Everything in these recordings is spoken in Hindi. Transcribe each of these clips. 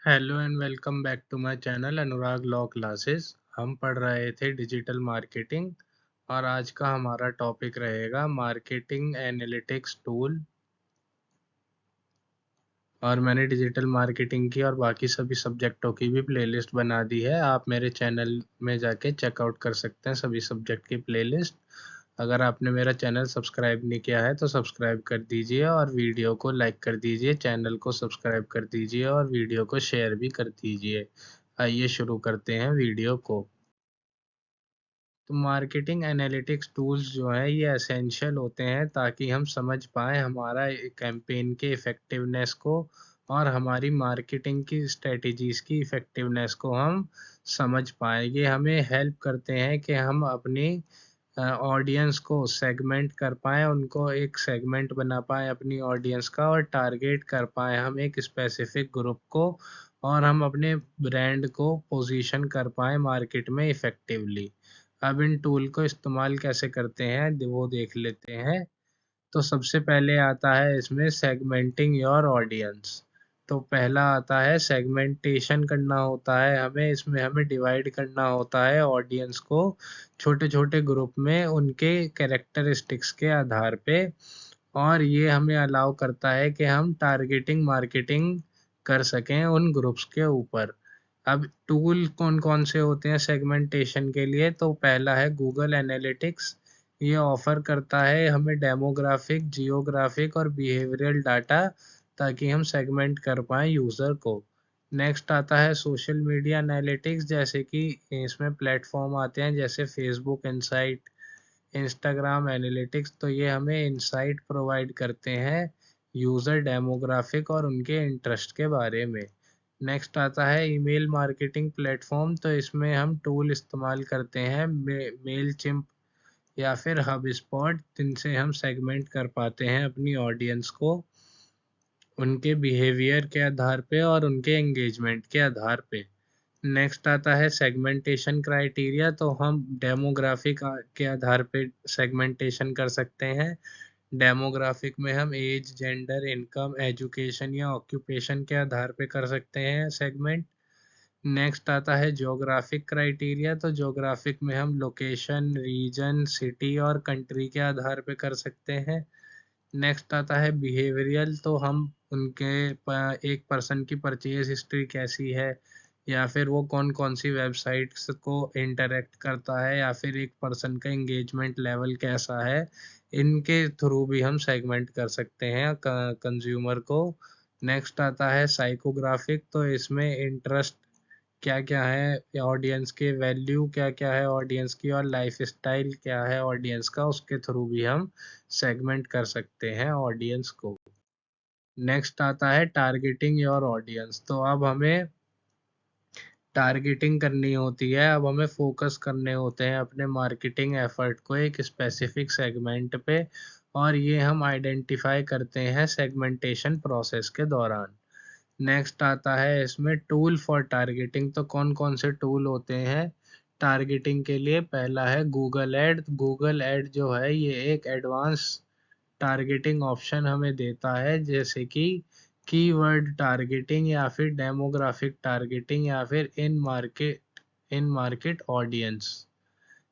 Hello and welcome back to my channel Anurag law classes. हम पढ़ रहे थे डिजिटल मार्केटिंग और आज का हमारा टॉपिक रहेगा मार्केटिंग एनालिटिक्स टूल। और मैंने डिजिटल मार्केटिंग की और बाकी सभी सब्जेक्टों की भी प्लेलिस्ट बना दी है। आप मेरे चैनल में जाके चेकआउट कर सकते हैं सभी सब्जेक्ट की प्लेलिस्ट। अगर आपने मेरा चैनल सब्सक्राइब नहीं किया है तो सब्सक्राइब कर दीजिए और वीडियो को लाइक कर दीजिए, चैनल को सब्सक्राइब कर दीजिए और वीडियो को शेयर भी कर दीजिए। आइए शुरू करते हैं वीडियो को। तो मार्केटिंग एनालिटिक्स टूल्स जो है ये एसेंशियल होते हैं ताकि हम समझ पाएँ हमारा कैंपेन के इफ़ेक्टिवनेस को और हमारी मार्केटिंग की स्ट्रेटजीज़ की इफ़ेक्टिवनेस को हम समझ पाएँ। ये हमें हेल्प करते हैं कि हम अपनी ऑडियंस को सेगमेंट कर पाएँ, उनको एक सेगमेंट बना पाएँ अपनी ऑडियंस का और टारगेट कर पाएँ हम एक स्पेसिफ़िक ग्रुप को और हम अपने ब्रांड को पोज़ीशन कर पाएँ मार्केट में इफ़ेक्टिवली। अब इन टूल को इस्तेमाल कैसे करते हैं वो देख लेते हैं। तो सबसे पहले आता है इसमें सेगमेंटिंग योर ऑडियंस। तो पहला आता है सेगमेंटेशन करना होता है हमें, इसमें हमें डिवाइड करना होता है ऑडियंस को छोटे-छोटे ग्रुप में उनके कैरेक्टरिस्टिक्स के आधार पे। और ये हमें अलाउ करता है कि हम टारगेटिंग मार्केटिंग कर सकें उन ग्रुप्स के ऊपर। अब टूल कौन-कौन से होते हैं सेगमेंटेशन के लिए? तो पहला है गूगल एनालिटिक्स। ये ऑफ़र करता है हमें डेमोग्राफिक, जियोग्राफिक और बिहेवियरल डाटा ताकि हम सेगमेंट कर पाएँ यूज़र को। नेक्स्ट आता है सोशल मीडिया एनालिटिक्स, जैसे कि इसमें प्लेटफ़ॉर्म आते हैं जैसे फ़ेसबुक इनसाइट, इंस्टाग्राम एनालिटिक्स। तो ये हमें इनसाइट प्रोवाइड करते हैं यूज़र डेमोग्राफिक और उनके इंटरेस्ट के बारे में। नेक्स्ट आता है ईमेल मार्केटिंग प्लेटफ़ॉर्म। तो इसमें हम टूल इस्तेमाल करते हैं मेलचिम्प या फिर हबस्पॉट, जिनसे हम सेगमेंट कर पाते हैं अपनी ऑडियंस को उनके बिहेवियर के आधार पे और उनके एंगेजमेंट के आधार पे। नेक्स्ट आता है सेगमेंटेशन क्राइटेरिया। तो हम डेमोग्राफिक के आधार पे सेगमेंटेशन कर सकते हैं। डेमोग्राफिक में हम एज, जेंडर, इनकम, एजुकेशन या ऑक्यूपेशन के आधार पे कर सकते हैं सेगमेंट। नेक्स्ट आता है ज्योग्राफिक क्राइटेरिया। तो ज्योग्राफिक में हम लोकेशन, रीजन, सिटी और कंट्री के आधार पे कर सकते हैं। नेक्स्ट आता है बिहेवियरल। तो हम उनके एक पर्सन की परचेज हिस्ट्री कैसी है या फिर वो कौन-कौन सी वेबसाइट्स को इंटरैक्ट करता है या फिर एक पर्सन का एंगेजमेंट लेवल कैसा है, इनके थ्रू भी हम सेगमेंट कर सकते हैं कंज्यूमर को। नेक्स्ट आता है साइकोग्राफिक। तो इसमें इंटरेस्ट क्या-क्या है ऑडियंस के, वैल्यू क्या-क्या है ऑडियंस की और लाइफ़स्टाइल क्या है ऑडियंस का, उसके थ्रू भी हम सेगमेंट कर सकते हैं ऑडियंस को। नेक्स्ट आता है टारगेटिंग योर ऑडियंस। तो अब हमें टारगेटिंग करनी होती है, अब हमें फ़ोकस करने होते हैं अपने मार्केटिंग एफ़र्ट को एक स्पेसिफ़िक सेगमेंट पे और ये हम आइडेंटिफ़ाई करते हैं सेगमेंटेशन प्रोसेस के दौरान। नेक्स्ट आता है इसमें टूल फॉर टारगेटिंग। तो कौन-कौन से टूल होते हैं टारगेटिंग के लिए? पहला है गूगल ऐड। गूगल ऐड जो है ये एक एडवांस टारगेटिंग ऑप्शन हमें देता है, जैसे कि कीवर्ड टारगेटिंग या फिर डेमोग्राफिक टारगेटिंग या फिर इन मार्केट ऑडियंस।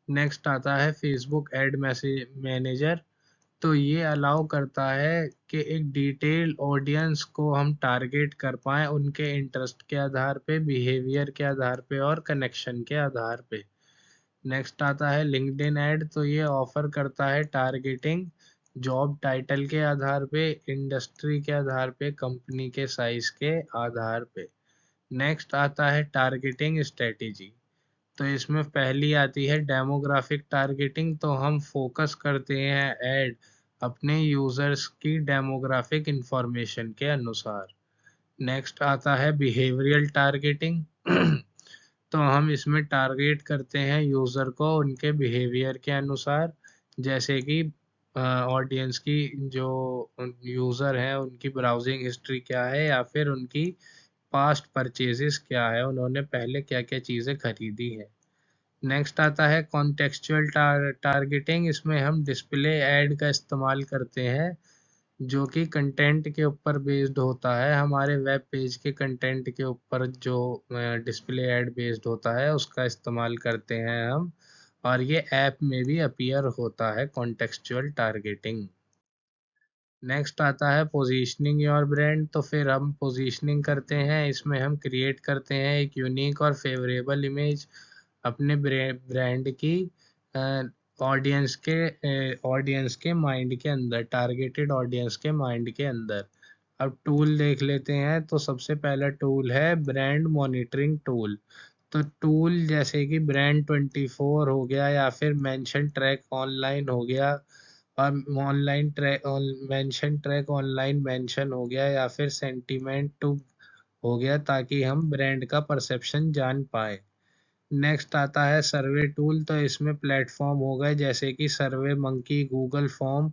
नेक्स्ट आता है फेसबुक एड मैसेज मैनेजर। तो ये अलाउ करता है कि एक डिटेल्ड ऑडियंस को हम टारगेट कर पाएँ उनके इंटरेस्ट के आधार पे, बिहेवियर के आधार पे और कनेक्शन के आधार पे। नेक्स्ट आता है लिंक्डइन ऐड। तो ये ऑफ़र करता है टारगेटिंग जॉब टाइटल के आधार पे, इंडस्ट्री के आधार पे, कंपनी के साइज़ के आधार पे। नेक्स्ट आता है टारगेटिंग स्ट्रैटेजी। तो इसमें पहली आती है डेमोग्राफिक टारगेटिंग। तो हम फ़ोकस करते हैं ऐड अपने यूज़र्स की डेमोग्राफिक इन्फॉर्मेशन के अनुसार। नेक्स्ट आता है बिहेवियरल टारगेटिंग। तो हम इसमें टारगेट करते हैं यूज़र को उनके बिहेवियर के अनुसार, जैसे कि ऑडियंस की जो यूज़र हैं उनकी ब्राउज़िंग हिस्ट्री क्या है या फिर उनकी पास्ट परचेज़ेस क्या है, उन्होंने पहले क्या-क्या चीज़ें खरीदी हैं। नेक्स्ट आता है कॉन्टेक्सचुअल टारगेटिंग। इसमें हम डिस्प्ले ऐड का इस्तेमाल करते हैं जो कि कंटेंट के ऊपर बेस्ड होता है, हमारे वेब पेज के कंटेंट के ऊपर जो डिस्प्ले ऐड बेस्ड होता है उसका इस्तेमाल करते हैं हम। और ये ऐप में भी अपीयर होता है कॉन्टेक्सचुअल टारगेटिंग। नेक्स्ट आता है पोजीशनिंग योर ब्रांड। तो फिर हम पोजीशनिंग करते हैं, इसमें हम क्रिएट करते हैं एक यूनिक और फेवरेबल इमेज अपने ब्रांड की ऑडियंस के माइंड के अंदर, टारगेटेड ऑडियंस के माइंड के अंदर। अब टूल देख लेते हैं। तो सबसे पहला टूल है ब्रांड मॉनिटरिंग टूल। तो टूल जैसे कि ब्रांड 24 हो गया, या फिर मेंशन ट्रैक ऑनलाइन हो गया, और online track mention track online mention हो गया, या फिर सेंटीमेंट टू हो गया, ताकि हम ब्रांड का परसेप्शन जान पाए। नेक्स्ट आता है सर्वे टूल। तो इसमें प्लेटफॉर्म हो गए जैसे कि सर्वे मंकी, गूगल फॉर्म,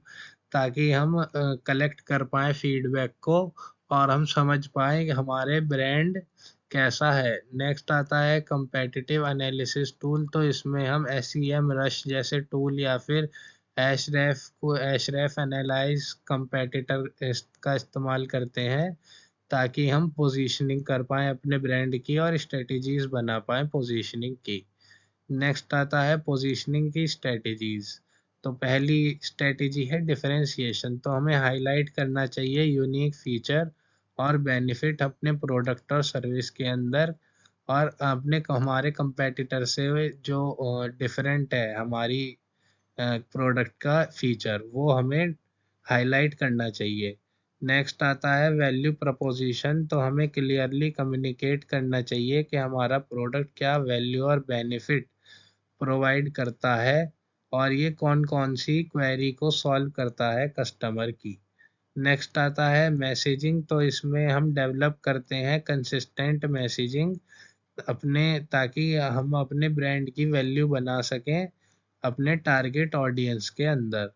ताकि हम कलेक्ट कर पाए फीडबैक को और हम समझ पाए कि हमारे ब्रांड कैसा है। नेक्स्ट आता है कंपेटिटिव एनालिसिस टूल। तो इसमें हम SEM रश जैसे टूल, या फिर एशरेफ एनालाइज कंपेटिटर का इस्तेमाल करते हैं, ताकि हम पोजीशनिंग कर पाएँ अपने ब्रांड की और स्ट्रेटजीज बना पाएँ पोजीशनिंग की। नेक्स्ट आता है पोजीशनिंग की स्ट्रेटजीज। तो पहली स्ट्रेटजी है डिफरेंशिएशन। तो हमें हाईलाइट करना चाहिए यूनिक फीचर और बेनिफिट अपने प्रोडक्ट और सर्विस के अंदर, और अपने हमारे कंपेटिटर से जो डिफरेंट है हमारी प्रोडक्ट का फीचर, वो हमें हाईलाइट करना चाहिए। नेक्स्ट आता है वैल्यू प्रपोजिशन। तो हमें क्लियरली कम्युनिकेट करना चाहिए कि हमारा प्रोडक्ट क्या वैल्यू और बेनिफिट प्रोवाइड करता है, और ये कौन कौन सी क्वेरी को सॉल्व करता है कस्टमर की। नेक्स्ट आता है मैसेजिंग। तो इसमें हम डेवलप करते हैं कंसिस्टेंट मैसेजिंग अपने, ताकि हम अपने ब्रांड की वैल्यू बना सकें अपने टारगेट ऑडियंस के अंदर।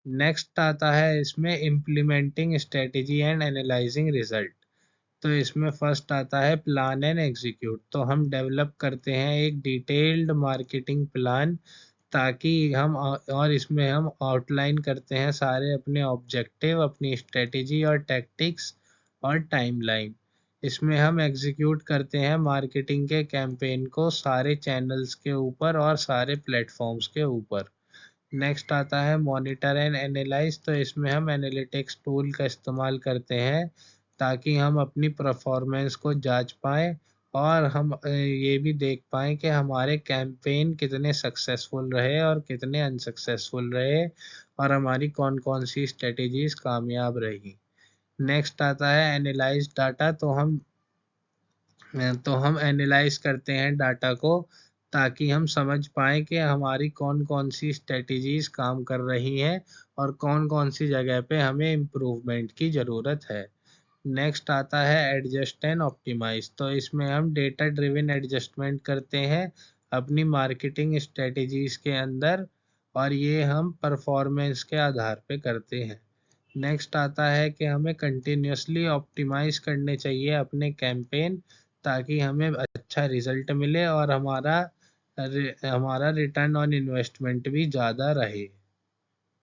नेक्स्ट आता है इसमें implementing strategy and analysing result. तो इसमें फर्स्ट आता है प्लान एंड एग्जीक्यूट। तो हम डेवलप करते हैं एक डिटेल्ड मार्केटिंग प्लान, ताकि हम और इसमें हम आउटलाइन करते हैं सारे अपने ऑब्जेक्टिव, अपनी स्ट्रेटेजी और टैक्टिक्स और टाइमलाइन। इसमें हम एग्जीक्यूट करते हैं मार्केटिंग के कैंपेन को सारे चैनल्स के ऊपर और सारे प्लेटफॉर्म्स के ऊपर। नेक्स्ट आता है मॉनिटर एंड एनालाइज। तो इसमें हम एनालिटिक्स टूल का इस्तेमाल करते हैं, ताकि हम अपनी परफॉर्मेंस को जांच पाएँ, और हम ये भी देख पाएँ कि हमारे कैंपेन कितने सक्सेसफुल रहे और कितने अनसक्सेसफुल रहे, और हमारी कौन कौन सी स्ट्रेटेजीज कामयाब रही। नेक्स्ट आता है एनालाइज डाटा। तो हम एनालाइज करते हैं डाटा को, ताकि हम समझ पाएँ कि हमारी कौन कौन सी स्ट्रेटेजीज काम कर रही हैं, और कौन कौन सी जगह पे हमें इम्प्रूवमेंट की ज़रूरत है। नेक्स्ट आता है एडजस्ट एंड ऑप्टिमाइज। तो इसमें हम डेटा ड्रिवन एडजस्टमेंट करते हैं अपनी मार्केटिंग स्ट्रेटेजीज के अंदर, और ये हम परफॉर्मेंस के आधार पे करते हैं। नेक्स्ट आता है कि हमें कंटिन्यूसली ऑप्टिमाइज करने चाहिए अपने कैंपेन, ताकि हमें अच्छा रिजल्ट मिले और हमारा रिटर्न ऑन इन्वेस्टमेंट भी ज़्यादा रहे।